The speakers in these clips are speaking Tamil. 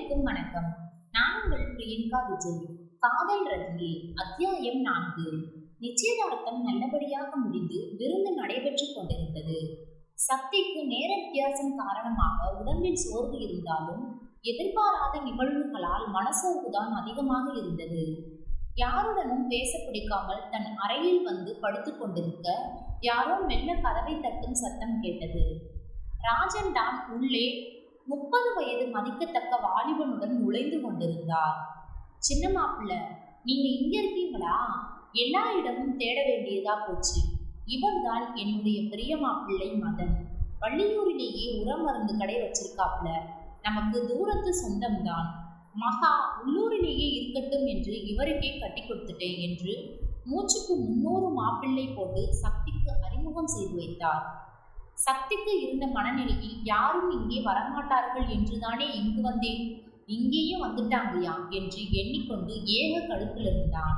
அனைவருக்கும் வணக்கம். நான் உங்கள் பிரியங்கா விஜய். காதல் ரதியே அத்தியாயம் 4. நிச்சயதார்த்தம் நல்லபடியாக முடிந்து விருந்து நடைபெற்றுக் கொண்டிருந்தது. சக்திக்கு நேர வித்தியாசம் காரணமாக உடம்பில் சோர்வு இருந்தாலும் எதிர்பாராத நிகழ்வுகளால் மனசோர்வுதான் அதிகமாக இருந்தது. யாருடனும் பேச பிடிக்காமல் தன் அறையில் வந்து படுத்துக் கொண்டிருக்க யாரோ மெல்ல கதவை தட்டும் சத்தம் கேட்டது. ராஜன் தான் உள்ளே 30 வயது மதிக்கத்தக்க வாலிபனுடன் நுழைந்து கொண்டிருந்தார். சின்ன மாப்பிள்ள, நீங்க இங்க இருக்கீங்களா? எல்லா இடமும் தேட வேண்டியதா போச்சு. இவர்தான் என்னுடைய பெரிய மாப்பிள்ளை மதன். வள்ளியூரிலேயே உரமருந்து கடை வச்சிருக்காப்புல. நமக்கு தூரத்து சொந்தம்தான். மகா உள்ளூரிலேயே இருக்கட்டும் என்று இவருக்கே கட்டி கொடுத்துட்டேன் என்று மூச்சுக்கு 300 மாப்பிள்ளை போட்டு சக்திக்கு அறிமுகம் செய்து வைத்தார். சக்திக்கு இருந்த மனநிலையில் யாரும் இங்கே வரமாட்டார்கள் என்றுதானே இங்கு வந்தேன், இங்கேயும் வந்துட்டாங்கயா என்று எண்ணிக்கொண்டு ஏக கடுப்பில் இருந்தான்.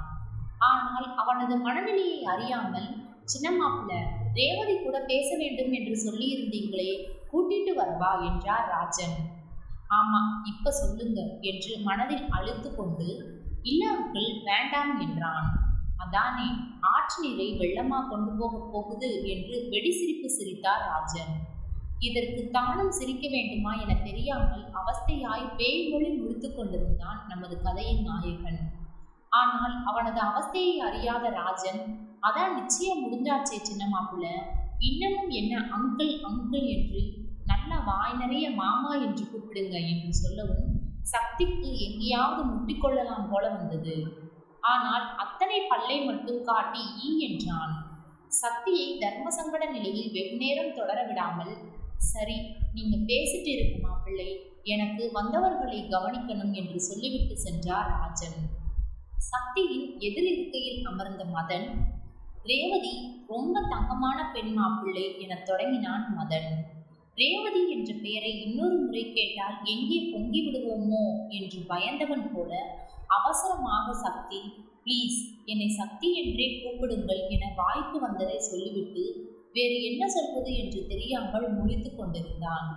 ஆனால் அவனது மனநிலையை அறியாமல், சின்ன மாப்பிள்ள, ரேவதி கூட பேச வேண்டும் என்று சொல்லி இருந்தீங்களே, கூட்டிட்டு வரவா என்றார் ராஜன். ஆமா, இப்ப சொல்லுங்க என்று மனதில் அழுத்து கொண்டு, இல்ல அங்கிள், வேண்டாம் என்றான். அதானே, ஆற்று நீரை வெள்ளமா கொண்டு போகுது என்று வெடி சிரிப்பு சிரித்தார் ராஜன். இதற்கு தானும் சிரிக்க வேண்டுமா என தெரியாமல் அவஸ்தையாய் பேய்மொழி முடித்து கொண்டிருந்தான் நமது கதையின் நாயகன். ஆனால் அவனது அவஸ்தையை அறியாத ராஜன், அதான் நிச்சயம் முடிஞ்சாச்சே சின்ன மாப்பிள்ள, இன்னமும் என்ன அங்கிள் அங்கிள் என்று நல்ல வாய் நிறைய மாமா என்று கூப்பிடுங்க என்று சொல்லவும் சக்திக்கு எங்கேயாவது முட்டிக்கொள்ளலாம் போல வந்தது. ஆனால் அத்தனை பல்லை மட்டும் காட்டி ஈ என்றான். சக்தியை தர்ம சங்கட நிலையில் வெகுநேரம் தொடர விடாமல், சரி, நீங்க பேசிட்டு இருக்கு மாப்பிள்ளை, எனக்கு வந்தவர்களை கவனிக்கணும் என்று சொல்லிவிட்டு சென்றார் ராஜன். சக்தியின் எதிரிருக்கையில் அமர்ந்த மதன், ரேவதி ரொம்ப தங்கமான பெண் மாப்பிள்ளை என தொடங்கினான் மதன். ரேவதி என்ற பெயரை இன்னொரு முறை கேட்டால் எங்கே பொங்கி விடுவோமோ என்று பயந்தவன் போல அவசரமாக சக்தி, ப்ளீஸ் என்னை சக்தி என்றே கூப்பிடுங்கள் என வாய்ப்பு வந்ததை சொல்லிவிட்டு வேறு என்ன சொல்வது என்று தெரியாமல் முழித்து கொண்டிருந்தான்.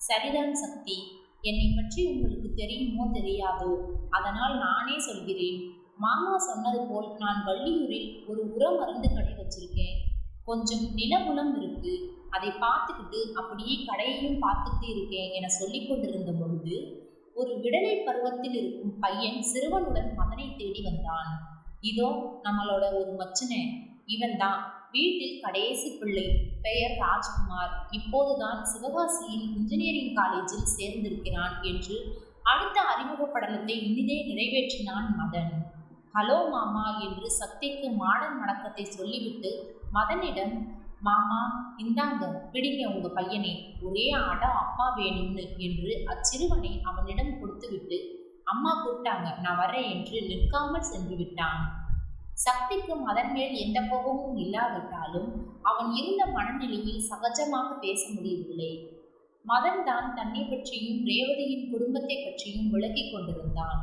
சரிதான் சக்தி, என்னை பற்றி உங்களுக்கு தெரியுமோ தெரியாதோ, அதனால் நானே சொல்கிறேன். மாமா சொன்னது போல் நான் வள்ளியூரில் ஒரு உர மருந்து கடை வச்சிருக்கேன். கொஞ்சம் நிலபுலம் இருக்கு, அதை பார்த்துக்கிட்டு அப்படியே கடையையும் பார்த்துக்கிட்டு இருக்கேன் என சொல்லி கொண்டிருந்த பொழுது ஒரு விடலை பருவத்தில் இருக்கும் பையன் சிறுவனுடன் மதனை தேடி வந்தான். இதோ நம்மளோட ஒரு மச்சனே, இவன் தான் வீட்டில் கடைசி பிள்ளை, பெயர் ராஜ்குமார். இப்போதுதான் சிவகாசியில் இன்ஜினியரிங் காலேஜில் சேர்ந்திருக்கிறான் என்று அடுத்த அறிமுக படலத்தை இனிதே நிறைவேற்றினான் மதன். ஹலோ மாமா என்று சக்திக்கு மாடல் வணக்கத்தை சொல்லிவிட்டு மதனிடம், மாமா இந்தாங்க, பிடிங்க உங்க பையனை, ஒரே அடம் அப்பா வேணும்னு என்று அச்சிறுவனை அவனிடம் கொடுத்துவிட்டு, அம்மா கூப்பிட்டாங்க, நான் வரேன் என்று நிற்காமல் சென்று விட்டான். சக்திக்கு மதன் மேல் எந்த கோபமும் இல்லாவிட்டாலும் அவன் இருந்த மனநிலையில் சகஜமாக பேச முடியவில்லை. மதன் தான் தன்னை பற்றியும் ரேவதியின் குடும்பத்தை பற்றியும் விளக்கி கொண்டிருந்தான்.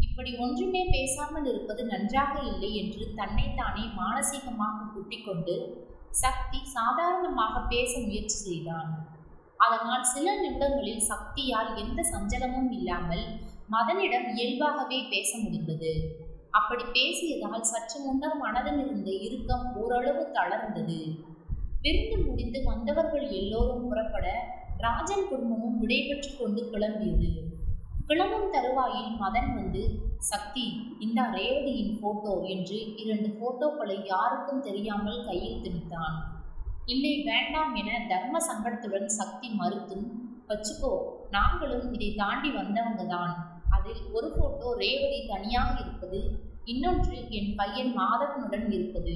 இப்படி ஒன்றுமே பேசாமல் இருப்பது நன்றாக இல்லை என்று தன்னைத்தானே மானசீகமாக கூட்டிக்கொண்டு சக்தி சாதாரணமாக பேச முயற்சி செய்தான். அதனால் சில நிமிடங்களில் சக்தியால் எந்த சஞ்சலமும் இல்லாமல் மதனிடம் இயல்பாகவே பேச முடிந்தது. அப்படி பேசியதால் சற்று முன்னர் மனதில் இருந்த இறுக்கம் ஓரளவு தளர்ந்தது. விருந்து முடிந்து வந்தவர்கள் எல்லோரும் புறப்பட ராஜன் குடும்பமும் விடைபெற்று கொண்டு கிளம்பியது. கிளம்பும் தருவாயில் மதன் வந்து, சக்தி, இந்த ரேவதியின் போட்டோ என்று 2 போட்டோக்களை யாருக்கும் தெரியாமல் கையில் திணித்தான். இல்லை, வேண்டாம் என தர்ம சங்கடத்துடன் சக்தி மறுத்தும், வச்சுக்கோ, நாங்களும் இதை தாண்டி வந்தவங்க தான். அதில் ஒரு போட்டோ ரேவதி தனியாக இருப்பது, இன்னொன்று என் பையன் மாதவனுடன் இருப்பது.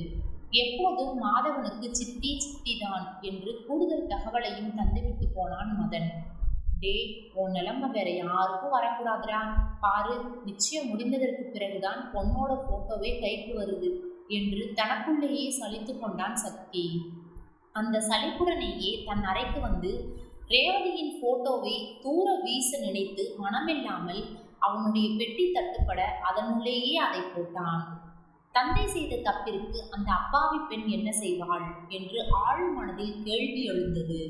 எப்போதும் மாதவனுக்கு சித்தி சித்தி தான் என்று கூடுதல் தகவலையும் தந்துவிட்டு போனான் மதன். டே, உன் நிலமை வேற யாருக்கும் வரக்கூடாதுரா, பாரு, நிச்சயம் முடிந்ததற்கு பிறகுதான் பொண்ணோட போட்டோவே கைக்கு வருது என்று தனக்குள்ளேயே சலித்து கொண்டான் சக்தி. அந்த சலிப்புடனேயே தன் அறைக்கு வந்து ரேவதியின் போட்டோவை தூர வீச நினைத்து மனமில்லாமல் அவனுடைய பெட்டி தட்டுப்பட அதனுள்ளேயே அதை போட்டான். தந்தை செய்த தப்பிற்கு அந்த அப்பாவி பெண் என்ன செய்வாள் என்று ஆழ் மனதில் கேள்வி எழுந்தது.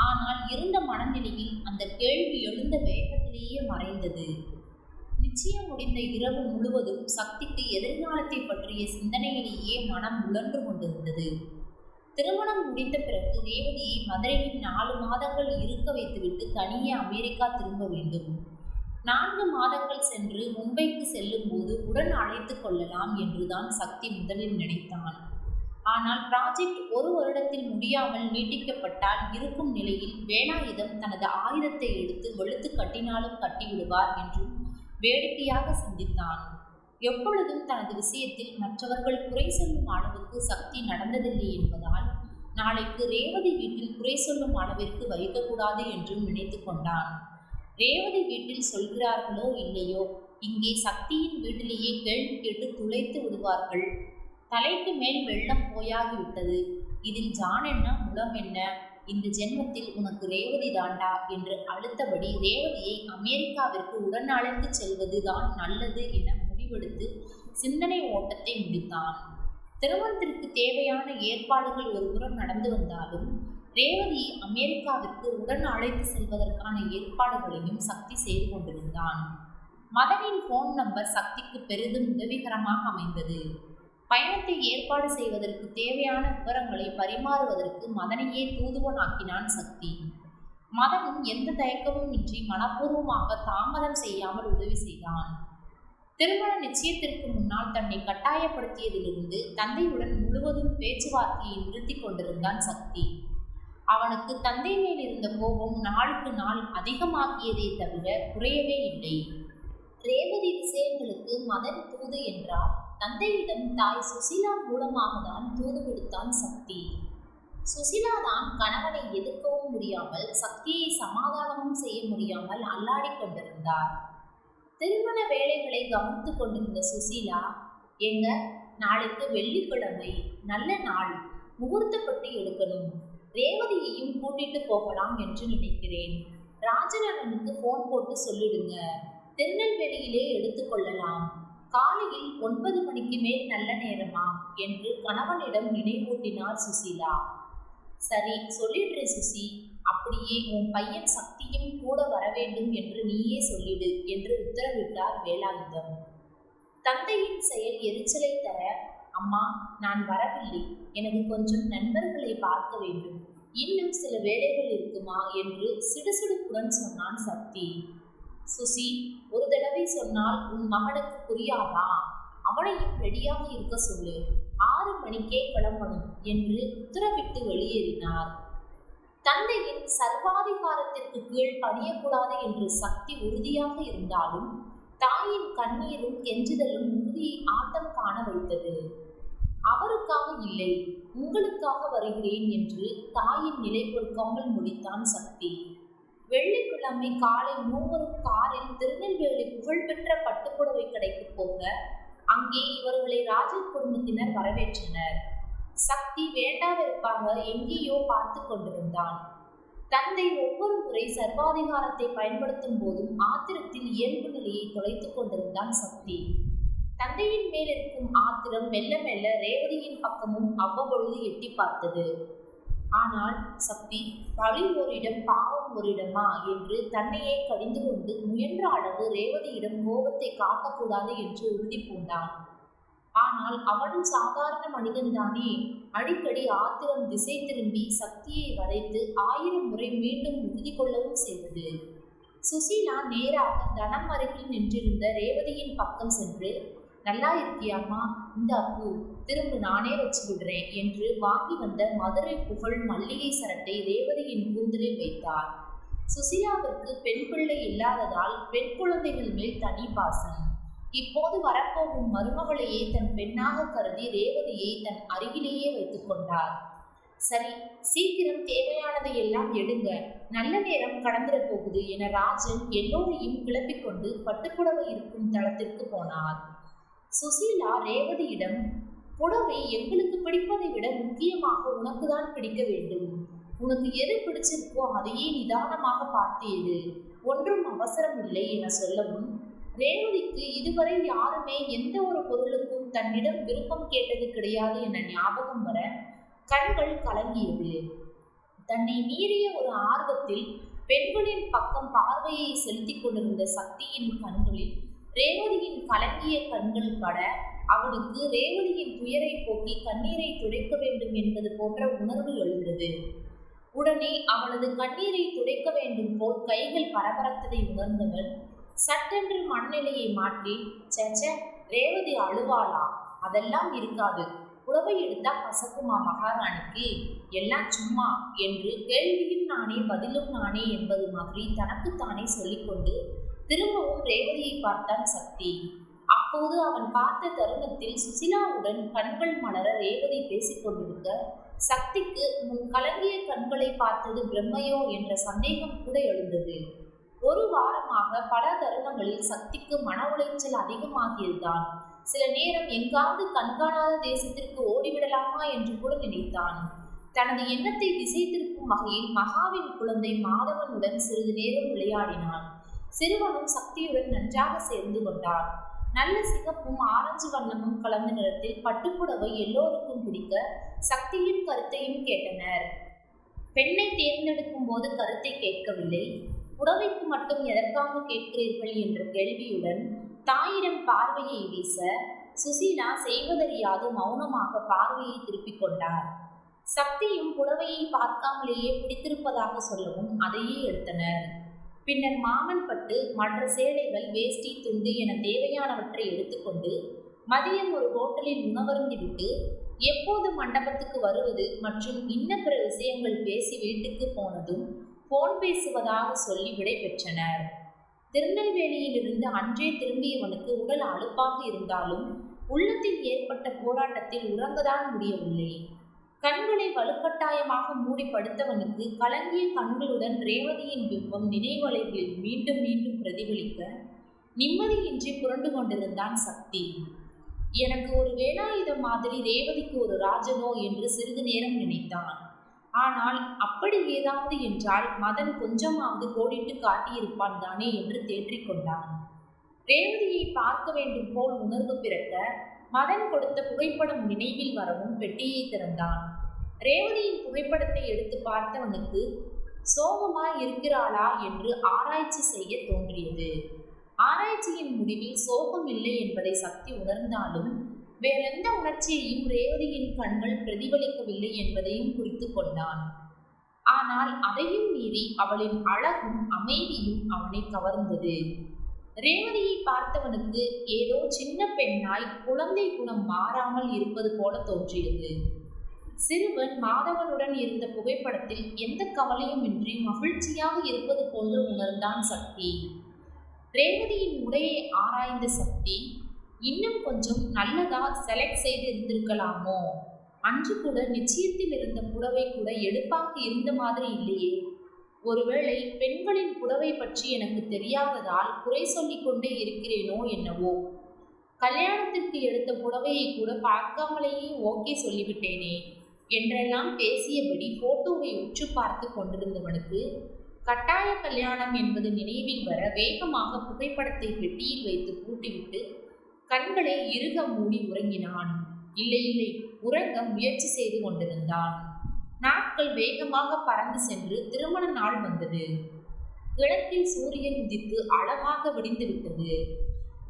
ஆனால் இருந்த மனநிலையில் அந்த கேள்வி எழுந்த வேகத்திலேயே மறைந்தது. நிச்சயம் முடிந்த இரவு முழுவதும் சக்திக்கு எதிர்காலத்தை பற்றிய சிந்தனையிலேயே மனம் உழன்று கொண்டிருந்தது. திருமணம் முடிந்த பிறகு ரேவதியை மதுரையில் 4 மாதங்கள் இருக்க வைத்துவிட்டு தனியே அமெரிக்கா திரும்ப வேண்டும். 4 மாதங்கள் சென்று மும்பைக்கு செல்லும் போது உடன் அழைத்து கொள்ளலாம் என்றுதான் சக்தி முதலில் நினைத்தான். ஆனால் ப்ராஜெக்ட் 1 வருடத்தில் முடியாமல் நீட்டிக்கப்பட்டால் இருக்கும் நிலையில் வேலாயுதம் தனது ஆயுதத்தை எடுத்து வெளுத்து கட்டினாலும் கட்டிவிடுவார் என்றும் வேடிக்கையாக சிந்தித்தான். எப்பொழுதும் தனது விஷயத்தில் மற்றவர்கள் குறை சொல்லும் அளவுக்கு சக்தி நடந்ததில்லை என்பதால் நாளைக்கு ரேவதி வீட்டில் குறை சொல்லும் அளவிற்கு வைக்கக்கூடாது என்றும் நினைத்து கொண்டான். ரேவதி வீட்டில் சொல்கிறார்களோ இல்லையோ, இங்கே சக்தியின் வீட்டிலேயே கேள்வி கேட்டு துளைத்து விடுவார்கள். தலைக்கு மேல் வெள்ளம் போயாகிவிட்டது. இதில் ஜான் என்ன முலம் என்ன? இந்த ஜென்மத்தில் உனக்கு ரேவதி தாண்டா என்று அழுத்தபடி ரேவதியை அமெரிக்காவிற்கு உடன் அழைத்து செல்வது தான் நல்லது என முடிவெடுத்து சிந்தனை ஓட்டத்தை முடித்தான். திருமணத்திற்கு தேவையான ஏற்பாடுகள் ஒருபுறம் நடந்து வந்தாலும் ரேவதியை அமெரிக்காவிற்கு உடன் அழைத்து செல்வதற்கான ஏற்பாடுகளையும் சக்தி செய்து கொண்டிருந்தான். மதனின் போன் நம்பர் சக்திக்கு பெரிதும் உதவிகரமாக அமைந்தது. பயணத்தை ஏற்பாடு செய்வதற்கு தேவையான விவரங்களை பரிமாறுவதற்கு மதனையே தூதுவனாக்கினான் சக்தி. மதனும் எந்த தயக்கமும் இன்றி மனப்பூர்வமாக தாமதம் செய்யாமல் உதவி செய்தான். திருமண நிச்சயத்திற்கு முன்னால் தன்னை கட்டாயப்படுத்தியதிலிருந்து தந்தையுடன் முழுவதும் பேச்சுவார்த்தையை நிறுத்தி கொண்டிருந்தான் சக்தி. அவனுக்கு தந்தை மேல் இருந்த கோபம் நாளுக்கு நாள் அதிகமாகியதை தவிர குறையவே இல்லை. ரேவதி விஷயங்களுக்கு மதன் தூது என்றால் தந்தையிடம் தாய் சுசீலா மூலமாக தான் தூது விடுத்தான் சக்தி. சுசீலா தான் கணவனை எதிர்க்கவும் முடியாமல் சக்தியை சமாதானமும் செய்ய முடியாமல் அல்லாடி கொண்டிருந்தார். திருமண வேலைகளை கவனித்து கொண்டிருந்த சுசீலா, எங்க நாளைக்கு வெள்ளிக்கிழமை, நல்ல நாள், முகூர்த்தப்பட்டு எடுக்கணும், ரேவதியையும் கூட்டிட்டு போகலாம் என்று நினைக்கிறேன். ராஜனனுக்கு போன் போட்டு சொல்லிடுங்க, திருநெல்வேலியிலே எடுத்துக்கொள்ளலாம், காலையில் 9 மணிக்கு மேல் நல்ல நேரமா என்று கணவனிடம் நினைவூட்டினார் சுசீலா. சரி சொல்லிடுறேன் சுசி, அப்படியே உன் பையன் சக்தியும் கூட வர வேண்டும் என்று நீயே சொல்லிடு என்று உத்தரவிட்டார் வேலாயுதம். தந்தையின் செயல் எரிச்சலை தர, அம்மா நான் வரவில்லை, எனக்கு கொஞ்சம் நண்பர்களை பார்க்க வேண்டும், இன்னும் சில வேலைகள் இருக்குமா என்று சிடுசிடுப்புடன் சொன்னான் சக்தி. சுசி, ஒரு தடவை சொன்னால் உன் மகனுக்கு புரியாதா? அவனையும் ரெடியாக இருக்க சொல்லு, 6 மணிக்கே கிளம்பணும் என்று உத்தரவிட்டு வெளியேறினார். தந்தையின் சர்வாதிகாரத்திற்கு கீழ் பணியக்கூடாது என்று சக்தி உறுதியாக இருந்தாலும் தாயின் கண்ணீரும் கெஞ்சுதலும் உறுதியை ஆட்டம் காண வைத்தது. அவருக்காக இல்லை, உங்களுக்காக வருகிறேன் என்று தாயின் நிலை பொறுக்காமல் முடித்தான் சக்தி. வெள்ளிக்கிழமை காலை 3 காரில் திருநெல்வேலி புகழ்பெற்ற பட்டுப்புடவை கடைக்கு போக அங்கே இவர்களை ராஜன் குடும்பத்தினர் வரவேற்றனர். சக்தி வேண்டாவிருப்பாக எங்கேயோ பார்த்து கொண்டிருந்தான். தந்தை ஒவ்வொரு முறை சர்வாதிகாரத்தை பயன்படுத்தும் போதும் ஆத்திரத்தில் இயல்பு நிலையை தொலைத்துக் கொண்டிருந்தான் சக்தி. தந்தையின் மேல் இருக்கும் ஆத்திரம் மெல்ல மெல்ல ரேவதியின் பக்கமும் அவ்வப்பொழுது எட்டி பார்த்தது. ஆனால் சக்தி, பழி ஓரிடம் பாவம் ஓரிடமா என்று தன்னையே கடிந்து கொண்டு முயன்ற அளவு ரேவதியிடம் கோபத்தை காட்டக்கூடாது என்று உறுதி பூண்டான். ஆனால் அவனும் சாதாரண மனிதன்தானே. அடிக்கடி ஆத்திரம் திசை திரும்பி சக்தியை வதைத்து 1000 முறை மீண்டும் உறுதி கொள்ளவும் செய்தது. சுசீலா நேராக தனம் அருகில் நின்றிருந்த ரேவதியின் பக்கம் சென்று, நல்லா இருக்கியாமா, இந்த பூ திரும்ப நானே வச்சு விடுறேன் என்று வாங்கி வந்த மதுரை புகழ் மல்லிகை சரட்டை ரேவதியின் கூந்தலில் வைத்தார். சுசீலாவிற்கு பெண் பிள்ளை இல்லாததால் பெண் குழந்தைகள் மேல் தனி பாசம். இப்போது வரப்போகும் மருமகளையே தன் பெண்ணாக கருதி ரேவதியை தன் அருகிலேயே வைத்துக் கொண்டார். சரி, சீக்கிரம் தேவையானதை எல்லாம் எடுங்க, நல்ல நேரம் கடந்துட போகுது என ராஜன் எல்லோரையும் கிளப்பிக்கொண்டு பட்டுப்புடவை இருக்கும் தளத்திற்கு போனார். சுசீலா ரேவதியிடம், புடவை எங்களுக்கு பிடிப்பதை விட முக்கியமாக உனக்குதான் பிடிக்க வேண்டும், உனக்கு எது பிடிச்சிருக்கோ அதையே நிதானமாக பார்த்தேடு, ஒன்றும் அவசரம் இல்லை என சொல்லவும், ரேவதிக்கு இதுவரை யாருமே எந்த ஒரு பொருளுக்கும் தன்னிடம் விருப்பம் கேட்டது கிடையாது என ஞாபகம் வர கண்கள் கலங்கியது. தன்னை மீறிய ஒரு ஆர்வத்தில் பெண்களின் பக்கம் பார்வையை செலுத்திக் கொண்டிருந்த சக்தியின் கண்களில் ரேவதியின் கலங்கிய கண்கள் பட அவனுக்கு ரேவதியின் துயரை போக்கி கண்ணீரை துடைக்க வேண்டும் என்பது போன்ற உணர்வு எழுந்தது. உடனே அவனது கண்ணீரை துடைக்க வேண்டும் போல் கைகள் பரபரத்ததை உணர்ந்தவன் சட்டென்று மனநிலையை மாற்றி, சேச்ச, ரேவதி அழுவாளா? அதெல்லாம் இருக்காது. புடவை எடுத்தா கசக்குமா மகாராணிக்கு? எல்லாம் சும்மா என்று கேள்வியும் நானே பதிலும் நானே என்பது மாதிரி தனக்குத்தானே சொல்லிக்கொண்டு திரும்பவும் ரேவதியை பார்த்தான் சக்தி. அப்போது அவன் பார்த்த தருணத்தில் சுசிலாவுடன் கண்கள் மலர ரேவதி பேசிக்கொண்டிருக்க சக்திக்கு முன் கலங்கிய கண்களை பார்த்தது பிரம்மையோ என்ற சந்தேகம் கூட எழுந்தது. ஒரு வாரமாக பல தருணங்களில் சக்திக்கு மன உளைச்சல் அதிகமாகியதுதான். சில நேரம் எங்காவது கண்காணாத தேசத்திற்கு ஓடிவிடலாமா என்று கூட நினைத்தான். தனது எண்ணத்தை திசை திருப்பும் வகையில் மகாவின் குழந்தை மாதவனுடன் சிறிது நேரம் விளையாடினான். சிறுவனும் சக்தியுடன் நன்றாக சேர்ந்து கொண்டான். நல்ல சிகப்பும் ஆரஞ்சு வண்ணமும் கலந்த நிறத்தில் பட்டுப்புடவை எல்லோருக்கும் பிடிக்க சக்தியின் கருத்தையும் கேட்டனர். பெண்ணை தேர்ந்தெடுக்கும் போது கருத்தை கேட்கவில்லை. புடவைக்கு மட்டும் எதற்காக கேட்கிறீர்கள் என்ற கேள்வியுடன் தாயிடம் பார்வையை வீச சுசீலா செய்வதறியாது மௌனமாக பார்வையை திருப்பிக் கொண்டார். சக்தியும் புடவையை பார்க்காமலேயே பிடித்திருப்பதாக சொல்லவும் அதையே எடுத்தனர். பின்னர் மாமன் பட்டு, மற்ற சேலைகள், வேஷ்டி, துண்டு என தேவையானவற்றை எடுத்துக்கொண்டு மதியம் ஒரு ஹோட்டலில் உணவருந்திவிட்டு எப்போது மண்டபத்துக்கு வருவது மற்றும் இன்ன பிற விஷயங்கள் பேசி வீட்டுக்கு போனதும் போன் பேசுவதாக சொல்லி விடை பெற்றனர். திருநெல்வேலியிலிருந்து அன்றே திரும்பியவனுக்கு உடல் அலுப்பாக இருந்தாலும் உள்ளத்தில் ஏற்பட்ட போராட்டத்தில் உறங்கதான் முடியவில்லை. கண்களை வலுக்கட்டாயமாக மூடி படுத்தவனுக்கு கலங்கிய கண்களுடன் ரேவதியின் பிம்பம் நினைவலைகளில் மீண்டும் மீண்டும் பிரதிபலிக்க நிம்மதியின்றி புரண்டு கொண்டிருந்தான் சக்தி. எனக்கு ஒரு வேலாயுதம் மாதிரி ரேவதிக்கு ஒரு ராஜனோ என்று சிறிது நேரம் நினைத்தான். ஆனால் அப்படி ஏதாவது என்றால் மதன் கொஞ்சமாவது கோடிட்டு காட்டியிருப்பான் தானே என்று தேற்றிக்கொண்டான். ரேவதியை பார்க்க வேண்டும் போல் உணர்வு பிறக்க மதன் கொடுத்த புகைப்படம் நினைவில் வரவும் பெட்டியை திறந்தான். ரேவதியின் புகைப்படத்தை எடுத்து பார்த்தவனுக்கு சோகமாய் இருக்கிறாளா என்று ஆராய்ச்சி செய்ய தோன்றியது. ஆராய்ச்சியின் முடிவில் சோகம் இல்லை என்பதை சக்தி உணர்ந்தாலும் வேறெந்த உணர்ச்சியையும் ரேவதியின் கண்கள் பிரதிபலிக்கவில்லை என்பதையும் குறித்து கொண்டான். ஆனால் அதையும் மீறி அவளின் அழகும் அமைதியும் அவனை கவர்ந்தது. ரேவதியை பார்த்தவனுக்கு ஏதோ சின்ன பெண்ணாய் குழந்தை குணம் மாறாமல் இருப்பது போல தோன்றியது. சிறுவன் மாதவனுடன் இருந்த புகைப்படத்தில் எந்த கவலையும் இன்றி மகிழ்ச்சியாக இருப்பது போன்று உணர்ந்தான் சக்தி. ரேவதியின் உடையை ஆராய்ந்த சக்தி, இன்னும் கொஞ்சம் நல்லதா செலக்ட் செய்து இருந்திருக்கலாமோ? அன்று கூட நிச்சயத்தில் இருந்த புடவை கூட எடுப்பாக இருந்த மாதிரி இல்லையே. ஒருவேளை பெண்களின் புடவை பற்றி எனக்கு தெரியாததால் குறை சொல்லிக் கொண்டே இருக்கிறேனோ என்னவோ. கல்யாணத்திற்கு எடுத்த புடவையை கூட பார்க்காமலேயே ஓகே சொல்லிவிட்டேனே என்றெல்லாம் பேசியபடி போட்டோவை உற்று பார்த்து கொண்டிருந்தவனுக்கு கட்டாய கல்யாணம் என்பது நினைவில் வர வேகமாக புகைப்படத்தை பெட்டியில் வைத்து பூட்டிவிட்டு கண்களை இறுக மூடி உறங்கினான். இல்லை, உறங்க முயற்சி செய்து கொண்டிருந்தான். நாட்கள் வேகமாக பறந்து சென்று திருமண நாள் வந்தது. கிழக்கில் சூரியன் உதித்து அழகாக விடிந்து விட்டது.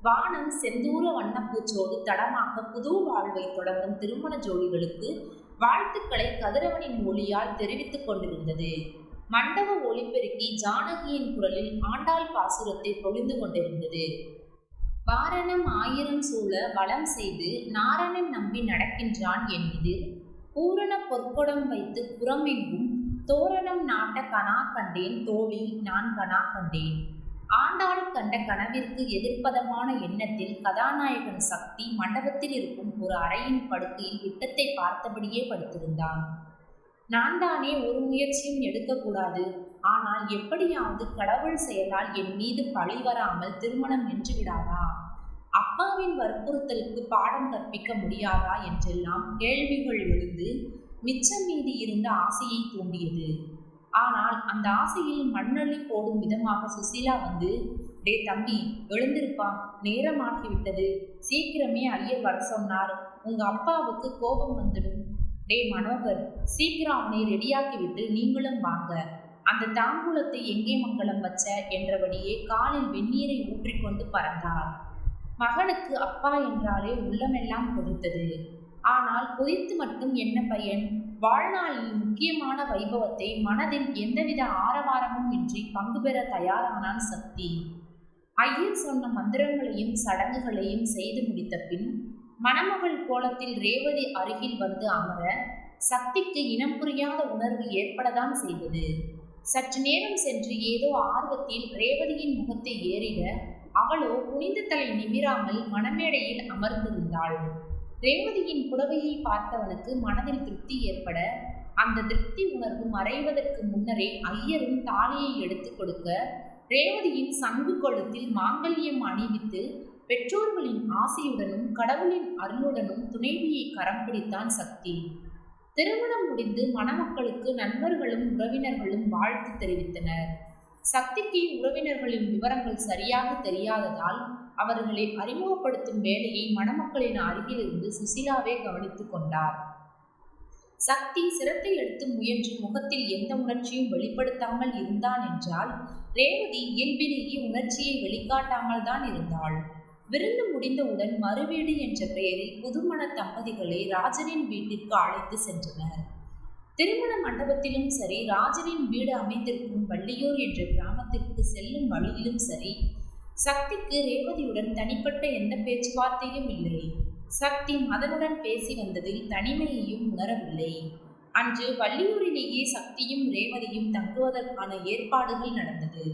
வானம் செந்தூர வண்ணப்பூச்சோடு தடமாக புது வாழ்வை தொடங்கும் திருமண ஜோடிகளுக்கு வாழ்த்துக்களை கதிரவனின் ஒளியால் தெரிவித்துக் கொண்டிருந்தது. மண்டப ஒளிபெருக்கி ஜானகியின் குரலில் ஆண்டாள் பாசுரத்தை பொழிந்து கொண்டிருந்தது. வாரணம் ஆயிரம் சூழ வளம் செய்து நாரணன் நம்பி நடக்கின்றான் என்கிறது. பூரண பொற்கொடம் வைத்து புறமெங்கும் தோரணம் நாட்ட கனா கண்டேன் தோழி, நான் கனா கண்டேன். ஆண்டாள் கண்ட கனவிற்கு எதிர்ப்பதமான எண்ணத்தில் கதாநாயகன் சக்தி மண்டபத்தில் இருக்கும் ஒரு அறையின் படுக்கையில் விட்டத்தை பார்த்தபடியே படுத்திருந்தான். நான் தானே ஒரு முயற்சியும் எடுக்கக்கூடாது. ஆனால் எப்படியாவது கடவுள் செயலால் என் மீது பழி வராமல் திருமணம் நின்று விடாதா? அப்பாவின் வற்புறுத்தலுக்கு பாடம் கற்பிக்க முடியாதா என்றெல்லாம் கேள்விகள் எழுந்து மிச்சம் மீதி இருந்த ஆசையை தூண்டியது. ஆனால் அந்த ஆசையில் மண்ணள்ளி போடும் விதமாக சுசீலா வந்து, டே தம்பி, எழுந்திருப்பா, நேரமாகிவிட்டது, சீக்கிரமே ஐயர் வர சொன்னார், உங்க அப்பாவுக்கு கோபம் வந்துடும், டே மனோகர், சீக்கிரம் அவனை ரெடியாக்கி விட்டு நீங்களும் வாங்க. அந்த தாம்பூலத்தை எங்கே மங்களம் வச்ச என்றபடியே காலில் வெந்நீரை ஊற்றிக்கொண்டு பறந்தார். மகனுக்கு அப்பா என்றாலே உள்ளமெல்லாம் கொதித்தது. ஆனால் கொதித்து மட்டும் என்ன பயன்? வாழ்நாளில் முக்கியமான வைபவத்தை மனதில் எந்தவித ஆரவாரமும் இன்றி பங்கு பெற தயாரானான் சக்தி. ஐயர் சொன்ன மந்திரங்களையும் சடங்குகளையும் செய்து முடித்த பின் மணமகள் கோலத்தில் ரேவதி அருகில் வந்து அமர சக்திக்கு இனம் புரியாத உணர்வு ஏற்படத்தான் செய்தது. சற்று நேரம் சென்று ஏதோ ஆர்வத்தில் ரேவதியின் முகத்தை ஏறிட அவளோ குனிந்த தலை நிமிராமல் மணமேடையில் அமர்ந்திருந்தாள். ரேவதியின் புடவையை பார்த்தவனுக்கு மனதில் திருப்தி ஏற்பட அந்த திருப்தி உணர்வு மறைவதற்கு முன்னரே ஐயரும் தாலியை எடுத்து கொடுக்க ரேவதியின் சங்கு கொழுத்தில் மாங்கல்யம் அணிவித்து பெற்றோர்களின் ஆசையுடனும் கடவுளின் அருளுடனும் துணைவியை கரம் பிடித்தான் சக்தி. திருமணம் முடிந்து மணமக்களுக்கு நண்பர்களும் உறவினர்களும் வாழ்த்து தெரிவித்தனர். சக்திக்கு உறவினர்களின் விவரங்கள் சரியாக தெரியாததால் அவர்களை அறிமுகப்படுத்தும் வேலையை மணமக்களின் அருகிலிருந்து சுசிலாவே கவனித்துக் கொண்டார். சக்தி சிரத்தை எடுத்து முயன்று முகத்தில் எந்த உணர்ச்சியும் வெளிப்படுத்தாமல் இருந்தான் என்றால் ரேவதி இயல்பிலேயே உணர்ச்சியை வெளிக்காட்டாமல் தான் இருந்தாள். விருந்து முடிந்தவுடன் மறுவீடு என்ற பெயரில் புதுமண தம்பதிகளை ராஜனின் வீட்டிற்கு அழைத்து சென்றனர். திருமண மண்டபத்திலும் சரி, ராஜனின் வீடு அமைந்திருக்கும் வள்ளியூர் என்ற கிராமத்திற்கு செல்லும் வழியிலும் சரி, சக்திக்கு ரேவதியுடன் தனிப்பட்ட எந்த பேச்சுவார்த்தையும் இல்லை. சக்தி மதனுடன் பேசி வந்ததில் தனிமையையும் உணரவில்லை. அன்று வள்ளியூரிலேயே சக்தியும் ரேவதியும் தங்குவதற்கான ஏற்பாடுகள் நடந்தது.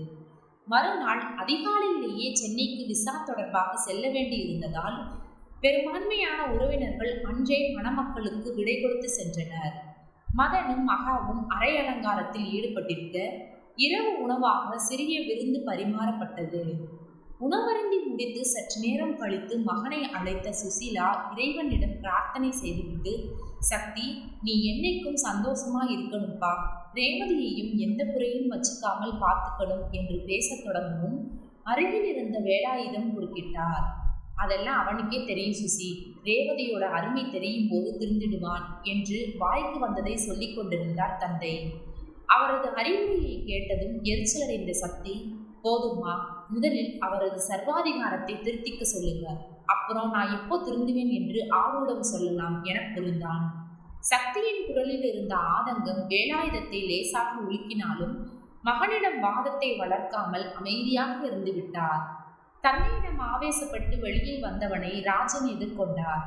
மறுநாள் அதிகாலையிலேயே சென்னைக்கு விசா தொடர்பாக செல்ல வேண்டியிருந்ததால் பெரும்பான்மையான உறவினர்கள் அன்றே மணமக்களுக்கு விடை கொடுத்து சென்றனர். மதனும் மகாவும் அரை அலங்காரத்தில் ஈடுபட்டிருக்க இரவு உணவாக சிறிய விருந்து பரிமாறப்பட்டது. உணவருந்தி முடித்து சற்று நேரம் கழித்து மகனை அழைத்த சுசீலா இறைவனிடம் பிரார்த்தனை செய்துவிட்டு, சக்தி, நீ என்னைக்கும் சந்தோஷமா இருக்கணும்பா, ரேவதியையும் எந்த குறையும் வச்சுக்காமல் பார்த்துக்கணும் என்று பேசத் தொடங்கவும் அருகில் இருந்த வேலாயுதம் குறுக்கிட்டார். அதெல்லாம் அவனுக்கே தெரியும் சுசி, ரேவதியோட அருமை தெரியும் போது திருந்திடுவான் என்று வாய்க்கு வந்ததை சொல்லிக் கொண்டிருந்தார் தந்தை. அவரது அறிவுரையை கேட்டதும் எரிச்சலடைந்த சக்தி, போதுமா, முதலில் அவரது சர்வாதிகாரத்தை திருத்திக்க சொல்லுங்க, அப்புறம் நான் எப்போ திருந்துவேன் என்று ஆர்வம் சொல்லலாம் என புரிந்தான். சக்தியின் குரலில் இருந்த ஆதங்கம் வேலாயுதத்தை லேசாக உலுக்கினாலும் மகனிடம் வாதத்தை வளர்க்காமல் அமைதியாக இருந்து விட்டார். தந்தையிடம் ஆவேசப்பட்டு வெளியில் வந்தவனை ராஜன் எதிர்கொண்டார்.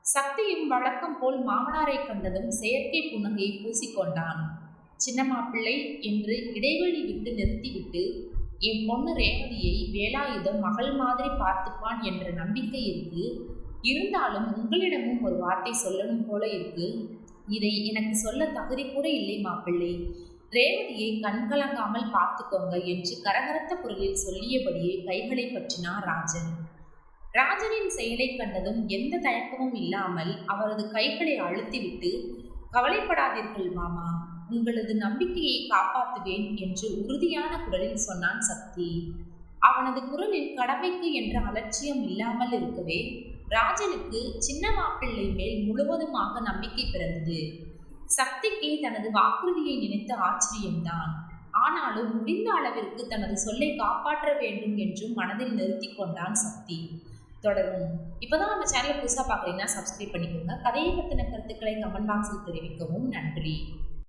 சக்தியும் வழக்கம் போல் மாமனாரை கண்டதும் செயற்கை புன்னகை பூசிக்கொண்டான். சின்ன மாப்பிள்ளை என்று இடைவெளி விட்டு நிறுத்திவிட்டு, என் பொண்ணு ரேவதியை வேலாயுதம் மகள் மாதிரி பார்த்துப்பான் என்ற நம்பிக்கை இருக்கு, இருந்தாலும் உங்களிடமும் ஒரு வார்த்தை சொல்லணும் போல இருக்கு, இதை எனக்கு சொல்ல தகுதி கூட இல்லை மாப்பிள்ளை, ரேவதியை கண்கலங்காமல் பார்த்துக்கோங்க என்று கரகரத்த குரலில் சொல்லியபடியே கைகளை பற்றினார் ராஜன். ராஜனின் செயலை கண்டதும் எந்த தயக்கமும் இல்லாமல் அவரது கைகளை அழுத்திவிட்டு, கவலைப்படாதீர்கள் மாமா, உங்களது நம்பிக்கையை காப்பாற்றுவேன் என்று உறுதியான குரலில் சொன்னான் சக்தி. அவனது குரலில் கடமைக்கு என்ற அலட்சியம் இல்லாமல் இருக்கவே ராஜனுக்கு சின்ன மாப்பிள்ளை மேல் முழுவதுமாக நம்பிக்கை பிறந்தது. சக்திக்கு தனது வாக்குறுதியை நினைத்த ஆச்சரியம்தான். ஆனாலும் முடிந்த அளவிற்கு தனது சொல்லை காப்பாற்ற வேண்டும் என்றும் மனதில் நிறுத்தி கொண்டான் சக்தி. தொடரும். இப்போதான் நம்ம சேனலை புதுசாக பார்க்குறீங்கன்னா சப்ஸ்கிரைப் பண்ணிக்கோங்க. கதையை பற்றின கருத்துக்களை கமெண்ட் பாக்ஸில் தெரிவிக்கவும். நன்றி.